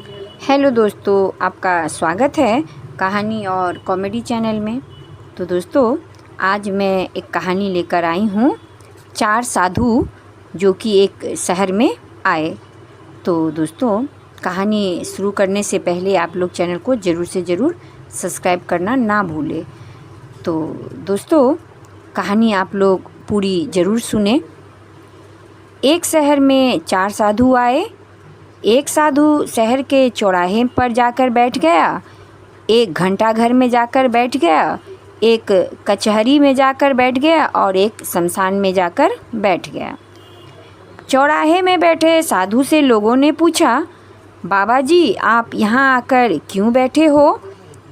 Hello दोस्तों, आपका स्वागत है कहानी और कॉमेडी चैनल में। तो दोस्तों, आज मैं एक कहानी लेकर आई हूँ, 4 साधु जो कि एक शहर में आए। तो दोस्तों, कहानी शुरू करने से पहले आप लोग चैनल को ज़रूर से ज़रूर सब्सक्राइब करना ना भूलें। तो दोस्तों, कहानी आप लोग पूरी ज़रूर सुने। एक शहर में 4 साधु आए। एक साधु शहर के चौराहे पर जाकर बैठ गया, एक घंटा घर में जाकर बैठ गया, एक कचहरी में जाकर बैठ गया और एक शमशान में जाकर बैठ गया। चौराहे में बैठे साधु से लोगों ने पूछा, बाबा जी आप यहाँ आकर क्यों बैठे हो?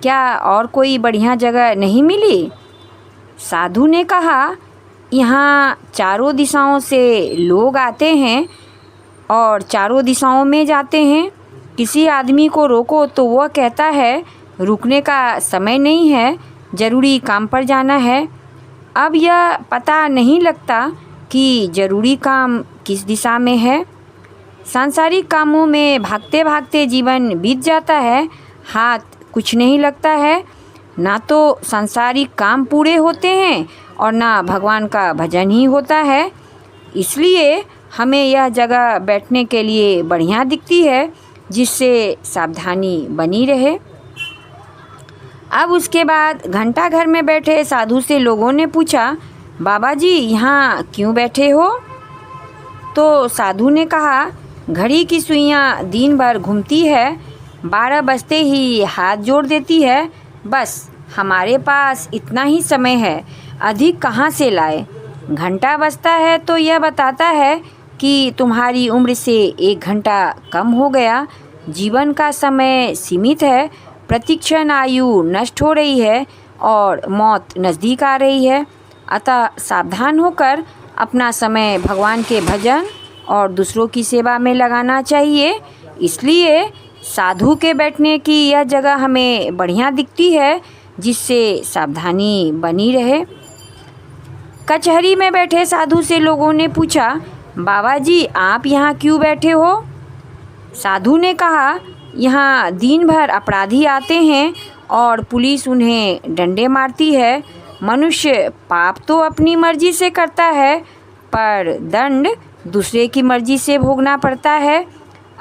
क्या और कोई बढ़िया जगह नहीं मिली? साधु ने कहा, यहाँ चारों दिशाओं से लोग आते हैं और चारों दिशाओं में जाते हैं। किसी आदमी को रोको तो वह कहता है रुकने का समय नहीं है, ज़रूरी काम पर जाना है। अब यह पता नहीं लगता कि ज़रूरी काम किस दिशा में है। सांसारिक कामों में भागते भागते जीवन बीत जाता है, हाथ कुछ नहीं लगता है। ना तो सांसारिक काम पूरे होते हैं और ना भगवान का भजन ही होता है। इसलिए हमें यह जगह बैठने के लिए बढ़िया दिखती है, जिससे सावधानी बनी रहे। अब उसके बाद घंटा घर में बैठे साधु से लोगों ने पूछा, बाबा जी यहाँ क्यों बैठे हो? तो साधु ने कहा, घड़ी की सुइयाँ दिन भर घूमती है, 12 बजते ही हाथ जोड़ देती है। बस हमारे पास इतना ही समय है, अधिक कहाँ से लाए। घंटा बजता है तो यह बताता है कि तुम्हारी उम्र से 1 घंटा कम हो गया। जीवन का समय सीमित है, प्रतिक्षण आयु नष्ट हो रही है और मौत नज़दीक आ रही है। अतः सावधान होकर अपना समय भगवान के भजन और दूसरों की सेवा में लगाना चाहिए। इसलिए साधु के बैठने की यह जगह हमें बढ़िया दिखती है, जिससे सावधानी बनी रहे। कचहरी में बैठे साधु से लोगों ने पूछा, बाबा जी आप यहाँ क्यों बैठे हो? साधु ने कहा, यहाँ दिन भर अपराधी आते हैं और पुलिस उन्हें डंडे मारती है। मनुष्य पाप तो अपनी मर्जी से करता है, पर दंड दूसरे की मर्जी से भोगना पड़ता है।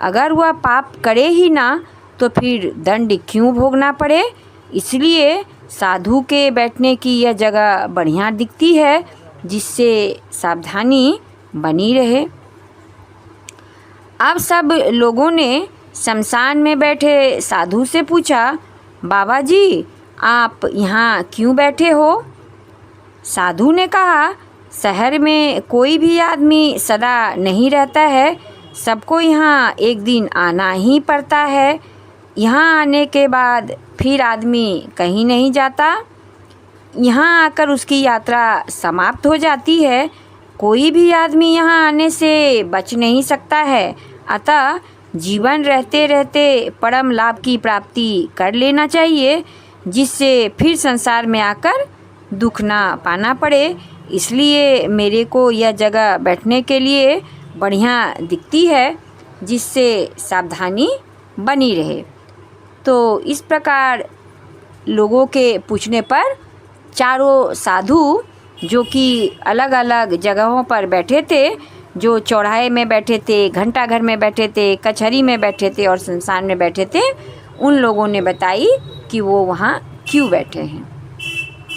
अगर वह पाप करे ही ना तो फिर दंड क्यों भोगना पड़े? इसलिए साधु के बैठने की यह जगह बढ़िया दिखती है, जिससे सावधानी बनी रहे। अब सब लोगों ने शमशान में बैठे साधु से पूछा, बाबा जी आप यहाँ क्यों बैठे हो? साधु ने कहा, शहर में कोई भी आदमी सदा नहीं रहता है, सबको यहाँ एक दिन आना ही पड़ता है। यहाँ आने के बाद फिर आदमी कहीं नहीं जाता। यहाँ आकर उसकी यात्रा समाप्त हो जाती है। कोई भी आदमी यहाँ आने से बच नहीं सकता है। अतः जीवन रहते रहते परम लाभ की प्राप्ति कर लेना चाहिए, जिससे फिर संसार में आकर दुख ना पाना पड़े। इसलिए मेरे को यह जगह बैठने के लिए बढ़िया दिखती है, जिससे सावधानी बनी रहे। तो इस प्रकार लोगों के पूछने पर चारों साधु जो कि अलग अलग जगहों पर बैठे थे, जो चौराहे में बैठे थे, घंटा घर में बैठे थे, कचहरी में बैठे थे और शमशान में बैठे थे, उन लोगों ने बताई कि वो वहाँ क्यों बैठे हैं।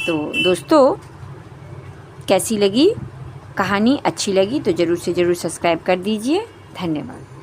तो दोस्तों, कैसी लगी कहानी? अच्छी लगी तो ज़रूर से ज़रूर सब्सक्राइब कर दीजिए। धन्यवाद।